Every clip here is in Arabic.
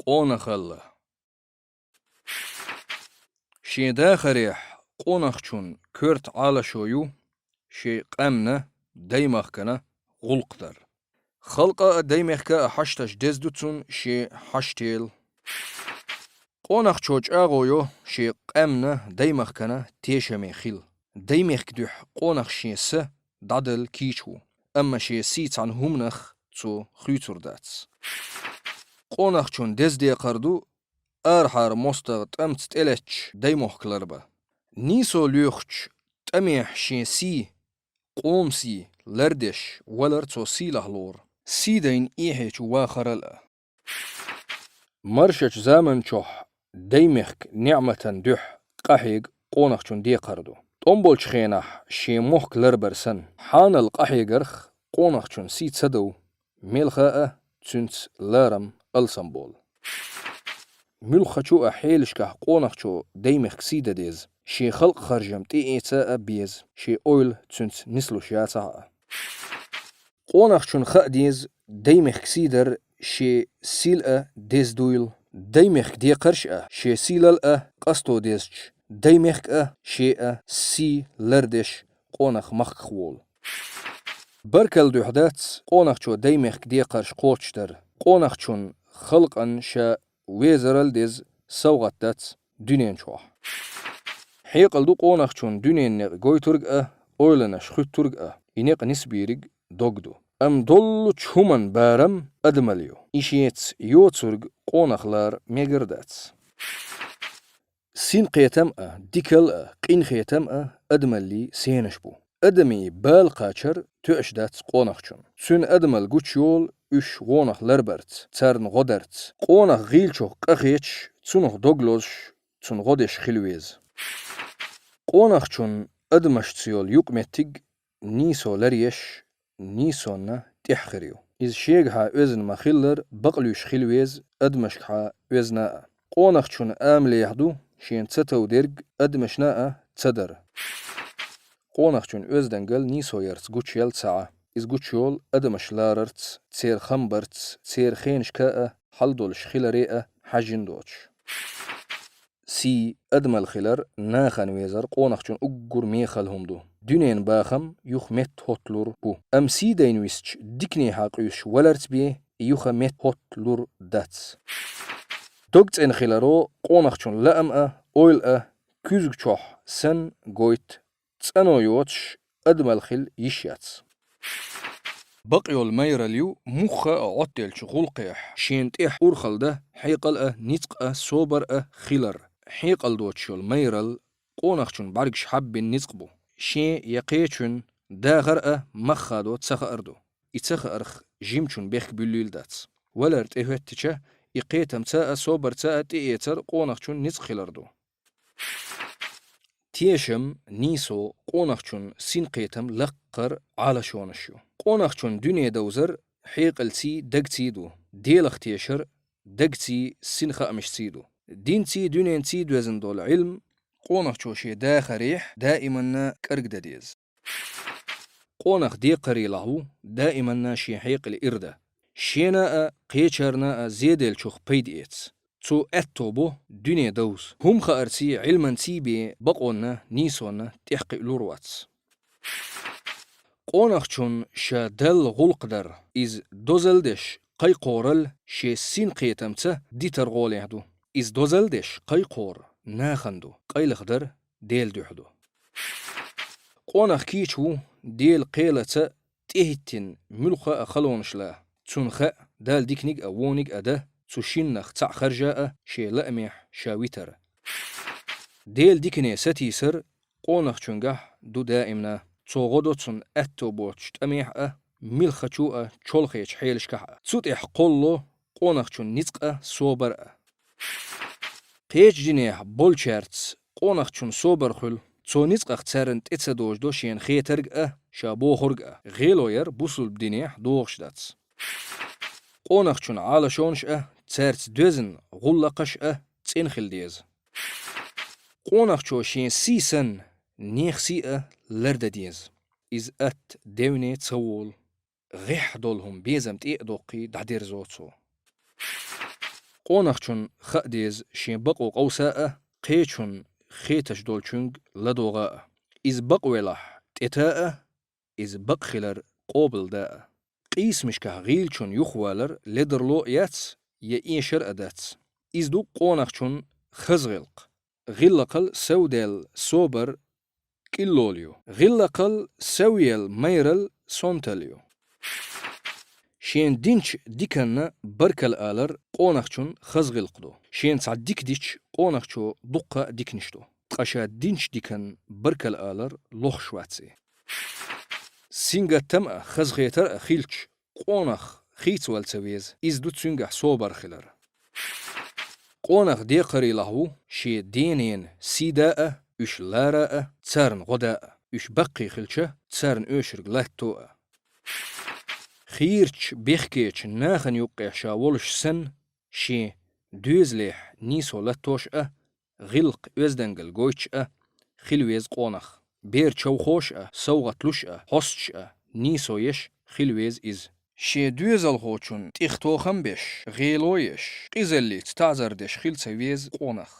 قونخ الله شي داخريح قونخشون كرت على شويو شي قمنا ديمخكنا غلقدر خلقا ديمخكا حشتش دزدوتسون شي حشتيل قونخ چوچ اغويو شي قمنا ديمخكنا تيشمي خيل ديمخك دوح قونخ شي س دادل كيچو اما شي سيت عن همنخ تو خيوتر داتس قونخ چون دزدي قردو ارحار مستغ تمت تلچ ديموخكلربا نيسو ليوخچ تميح شي سي قوم سي لردش ولر تو سي لهلور سيدين ايحيچ واخرلا مرشج زامن چوح ديمخك نعمة دوح قحيق قونخ چون دي قردو طنبول شخينح شي موخك لربرسن حان القحيقرخ قونخ چون سي تصدو ميلخاء تنت لارم السنبول ملخا چو احيلشكه قونخ چو ديمخك سيدا ديز شي خلق خرجم تي ايتا بيز شي اويل تنت نسلو شياتا قونخ چون خا ديز ديمخك سيدر شي سيل ديز دويل ديمخك دي قرش شي سيلل قستو ديزج ديمخك شي سي لردش قونخ مخ خوول بركل دوحدات قونخ چو ديمخك دي قرش قوچتر قونخ چون خلقن شا ويزرل ديز سوغتات دونين چوح حيقل دو قونخ چون دونين نق گوي ترگ اويلنش خود ترگ ينق نسبيرگ دوگدو ام دولو چومن بارم ادماليو إشيت يوتسرگ قونخلار ميگردات سين قيتم ديكل قين خيتم ادمالي سينشبو ادمي بال قاچر تؤشدات قونخچون سن ادمال گوچيول üş قونخ لربرت ترن غدرت قونخ غيلچو قخيچ تسنخ دوگلوش تسن غدش خلويز قونخ چون ادمش تسيول يقمتيگ نيسو لريش نيسونا تحخريو إز شيغها وزن مخلر بقلوش خلويز ادمشكها وزنا قونخ چون آملي يحدو شين تتو درگ ادمشنا تدر قونخ چون وزدنگل نيسو يرت گوچيل ساعة إز گوچيول ادمش لاررت تسير خمبرت تسير خينشكا حلدولش خلريئة حجن دوچ سي ادمل خلر ناخن ويزر قونخ چون اگر ميخل همدو دونين باخم يوخ مت هوتلور بو ام سي دينويسچ ديكني حاقيوش ولرت بيه يوخ مت هوتلور داتس دوگت ان خلرو قونخ چون لأم اويل كوزگ چوح سن گويت تسانو يوتش ادمل خل يشياتس بقيول ميراليو مخا عطيل شغل قيح شينت أورخل ده حيقل نيتق صوبر خيلر حيقل دوتشول ميرال قونخشون بارقش حب نيتقبو شي يقيتشون داغر مخادو تسخ أردو يتسخ أرخ جيمشون بيخ بليل داتس ولرت إهوتتشا يقيتم تاء صوبر تاء تيتر قونخشون نيتق خيلردو تيشم نيسو قونخشون سين قيتم لقر على شونشو قونخشون دنيا دوزر حيقل سي دقتيدو ديلخ تيشر دقتي سنخا مش سيدو دين تي دنيا تي دوزن دول علم قونخ شي داخريح دائما كرق دديز قونخ دي قري له دائما شي حيقل إرده شينا قيشرنا زيدل شوخ بيديتس تو اتوبو دنيا دوز هم خارسي علما تي بي بقونا نيسونا تحقق لورواتس قونخ چون شا دل غلقدر إز دوزلدش قي قورل شي سين قيتمته دي ترغول يهدو إز دوزلدش قي قور ناخندو قي لخدر ديل دوحدو قونخ كيچو ديل قيلة تهتن ملخا خلونشلا تنخا دال ديكنيك أوونيك أده تشينخ تع خرجاء شي لأميح شاويتر ديل ديكني ستيسر قونخ چونگه دو دائمنا توغدوتسن اتو بوچ تميح ملخچو چولخيچ حيلشكه تسوت قولو قونخ چون نيتق صوبر قيچ جنيح بولچرتس قونخ چون صوبر خل تو نيتق اخترنت اتسدوج دوشين خيترگ شابو خرگ غيلوير بوسل بدينيح دوغشداتس قونخ چون عالشونش تسرت دوزن غلقش تسنخل ديز قونخ چو شين سيسن نيخسي لرد ديز إز دوني تصول غيح دولهم بيزم تيقدوقي دعدير زوتسو قونخشون خأديز شين بقو قوساء قيشون خيتش دولشونغ لدوغاء إز بقويلح تتاء إز بقخلر قوبل داء قيس مشكه غيلشون يخوالر لدرلو ياتس يأيشر أداتس إز دو قونخشون خزغلق غلقل سودال صوبر كيلوليو غلقل سويل ميرل سونتاليو شين دينش ديكن بركل آلر قونخشون خزغلقدو شين سعد ديك ديش قونخشو دقة ديكنشتو قشا دينش ديكن بركل آلر لوخ شواتسي سينغا تم خزغيتر خيلش قونخ خيت والتويز إز دو تسنغح صوبر خلر قونخ ديقري لهو شي دينين سيداء اش لاراء تسارن غداء اش بقي خلشة تسارن اوشرق لاتوء خيرش بيخكيش ناخن يوقع شاولش سن شي دوزليح نيسو لاتوش غلق وزدنگل گويش خلويز قونخ بير چوخوش سوغتلوش حسش نيسو يش خلويز إز شي دوزل خوچون تيختوخم بيش غيلويش قيزلي تعزردش خيل سويز قونخ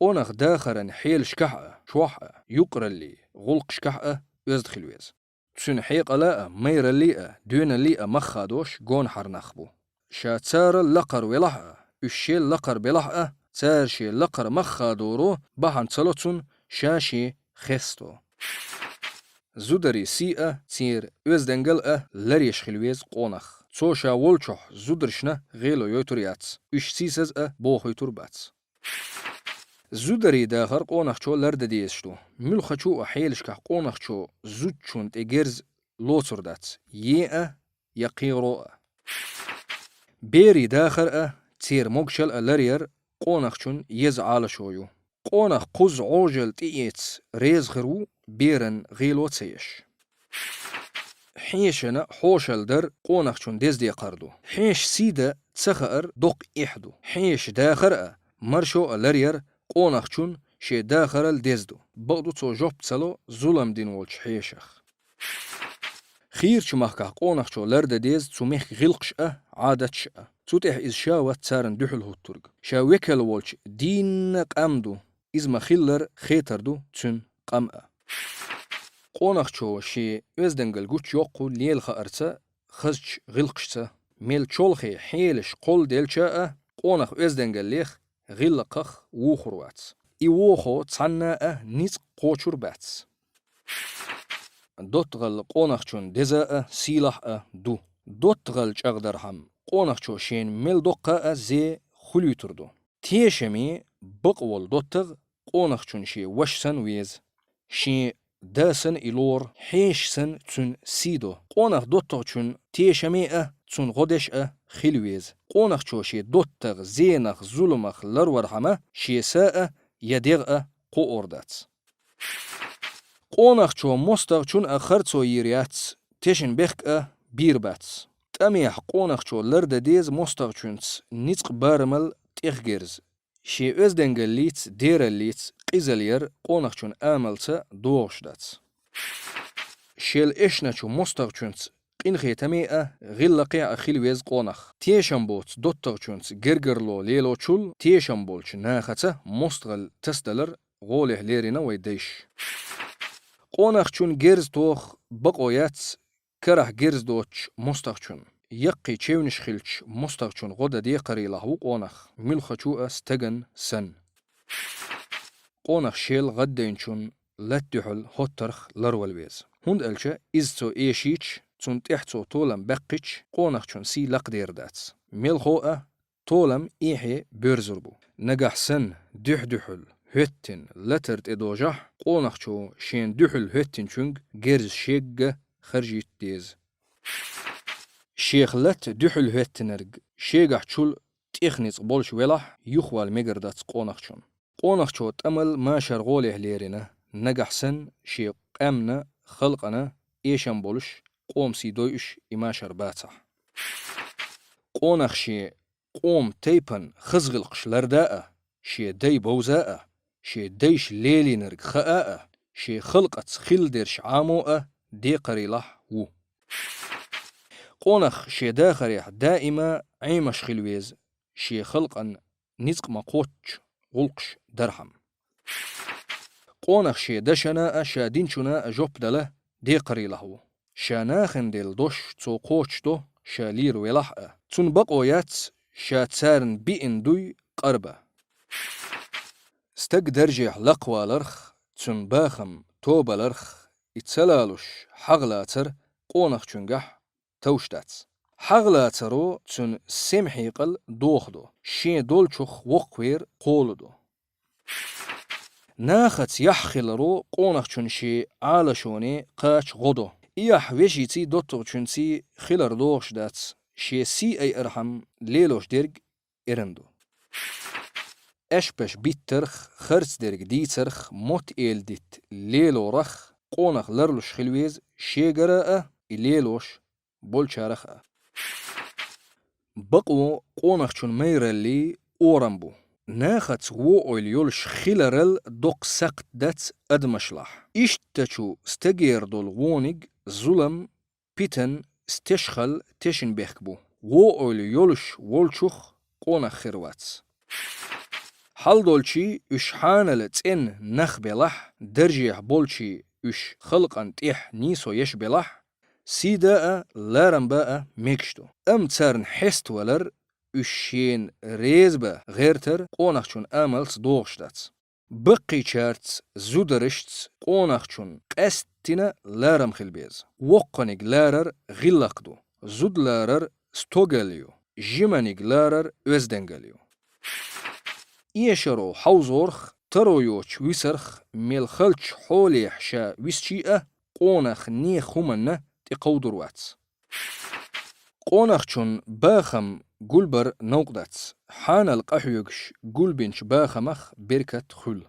قونخ داخرن حيل شكحة شوحة يقرلي غلق شكحة وزد خلويز تسن حيق لاء مير الليئة دون الليئة مخادوش قون حرنخبو شا تسار اللقر ولحة الشيل لقر بلحة تسار شي لقر مخادورو بحن تسلطسن شاشي خستو زودري سيئة تير وزدنگل لريش خلويز قونخ تسوشا ولچوح زودرشنا غيلو يوترياتس اش سيسز بوخ يترباتس زودري داخر قونخشو لرد ديشتو ملخشو حيلشكح قونخشو زودشون تيجرز لوترداتس يقيرو بيري داخر تير موكشل لرير قونخشون يزعال شويو قونخ قوز عوجل تييتس ريز خرو بيرن غيلو تسيش حيشنا حوشل در قونخشون ديز دي قردو حيش سيدة تسخر دق إحدو حيش داخر مرشو لرير قونخشون شي داخر الديزدو بغدو تو جوب تسلو ظلم دين والش حيشخ خير شمخكه قونخشو لرد ديز تسميخ غلقش عادتش تتح إز شاوة تسارن دحل هوترغ شاوكل والش دين قامدو إز ما خيلر خيتردو تسن قام قونخشو شي وزدنگل گوچ يوقو ليل خارتا خزج غلقشتا ميل چولخي حيلش قول ديلشا قونخ وزدنگل ليخ غلقخ ووخروات إي ووخو تسعنا نيز قوچور باتس دوتغل قونخشون دزا سيلاح دو دوتغل چغدرهم قونخشو شين ميل دوقا زي خليوتردو تيشمي بقول دوتغ قونخشون شي وشسن ويز شي داسن إلور حيشسن تسن سيدو قونخ دوتغشون تيشمي تسن غدش خلويز قونخ شي دوتغ زينخ ظلمخ لرورحمه شي ساء يدغ قو أردات قونخ شو مستغ چون أخرتو يريات تشن بخك بيربات تميح قونخ شو لرد ديز مستغ چونس نيتق بارمل تيخگرز شي ازدنگل ليت دير ليت قيزلير قونخ چون آملتا دوغشدات شيل إشنا چو مستغ چونس قين خيتمي غلقي خلويز قونخ تيشنبوت دوتغ چونس گرگرلو ليلو چول تيشنبولچ ناخته مستغل تستلر غولح ليرينا ويديش قونخ چون گرز توخ بقويات كره گرز دوچ مستغ چون يقي چونش خلچ مستغ چون غدا دي قري لهو قونخ ملخچو استگن سن قونخ شيل غدين چون لتحل هوترخ لرولويز هند الچه ازتو ايشيچ تون تحتو طولم بقيچ قونخ چون سي لقدير داتس ملخو طولم ايحي بيرزربو نجح سن دحل هتن لترت ادوجح قونخ چو شين دحل هتن چونگ گرز شيگ خرجيت ديز شيخ لت دحل هتنرگ شيگح چول تخنيص بولش ولح يخوال مگردات قونخ چون قونخ چو تمل ما شرغوله ليرنا نجح سن شي قامنا خلقنا ايشن بولش قوم سي دويش إماشر باتح قونخ شي قوم تيبن خزغلقش لرداء شي دي بوزاء شي ديش ليلي نرق خاء شي خلقت خلدرش عامو دي قريلح و قونخ شي داخريح دائما عيمش خلويز شي خلقا نزق ما قوتش غلقش درهم قونخ شي دشنا شا دينشنا جوب دله دي قري لهو شاناخن ديل دوش تو قوتش دو شا لير ولح تون بقو ياتس شا تسارن بيئن دوي قربة استق درجح لقوى لرخ تون باخم توبة لرخ اتسلالوش حغلاتر قونخ چونگح توشتاتس حغلاترو تون سمحيقل دوخدو شين دولچوخ وقوير قولدو ناخت يحخل رو قونخ چونشي عالشوني قاچ غدو إيح ويشيتي دوتو چونسي خلر دوخش داتس شي سي اي ارحم ليلوش درگ ارندو اشبش بيترخ خرس درگ ديترخ موت ايل ديت ليلو رخ قونخ لرلوش خلويز شي قراءة ليلوش بولشارخ بقو قونخ چون ميرالي اورمبو ناخت وو يولش خلرل دوق سقط دات ادمشلح اشتچو استغير دول وونيج ظلم بيتن استشخل تشن بيخبو وو يولش وولچوخ قونخ خرواتس حال دولشي اش حانل تن نخ بلح درجيح بولشي اش خلقن تيح نيسو يش بلح سيدا لارم باء ميكشتو تسارن حست ولر اشين ريزبا غيرتر قونخشون املس دوغشتاتس بقي چارتس زودرشتس قونخشون قستنا لارم خلبيز وقنق لارر غلقدو زود لارر ستوغليو جيمانيق لارر وزدنگليو إيشرو حوزورخ ترويوش ويسرخ ميل خلچ حوليح شا ويسچيئة قونخ نيخ همنا تقودرواتس قونخشون باخم قلبر نوقداتس حان القحيوكش قلبنش باخمخ بركت خل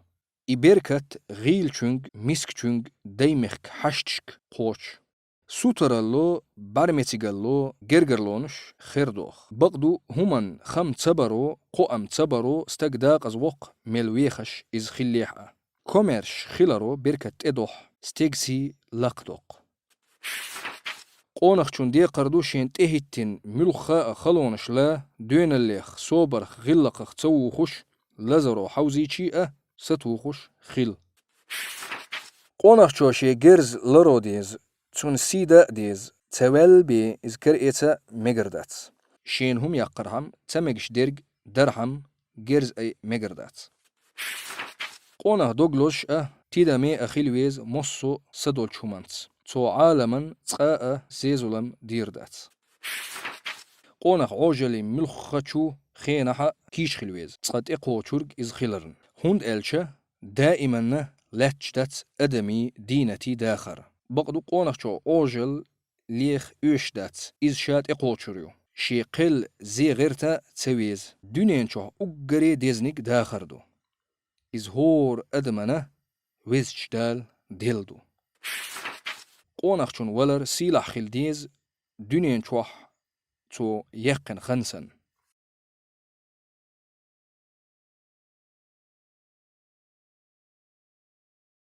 إي بركت غيل چونگ مسك چونگ ديمخك حشتشك قوش سوترالو بارمتيغالو گرگرلونش خيردوخ بقدو همان خم تبرو قوام تبرو استقداق ازوق ملويخش از خليحة كوميرش خلرو بركت ادوح استيقسي لقدوق قونخ چون دي قردوشين تهيتين ملخاء خلونش لا دوين الليخ صوبرخ غلقخ تسوخش لزرو حوزي چيئة ستوخش خل قونخ چوشي گرز لرو ديز چون سيدا ديز تول بي از كرئيتا مگردات شين هم يقرهم تمگش درگ درهم گرز اي مگردات قونخ دوغلوش تيدا مي اخيلويز مصو سدول چومانتس تو عالما تقاء زيزولم ديردات قونخ عوجلي ملخچو خينحا كيش خلويز تقات اقو چورگ از خلرن هند الچه دائما لاتشتات ادمي دينتي داخر بقدو قونخ چو عوجل ليخ اوشدات از شات اقو چوريو شي قل زي غيرتا تسويز دونين چو اقري ديزنيك داخر دو از هور ادمنا ويزچدال ديلدو قونخ چون ولر سيلح خلديز دونين چوح تو يقن خنسن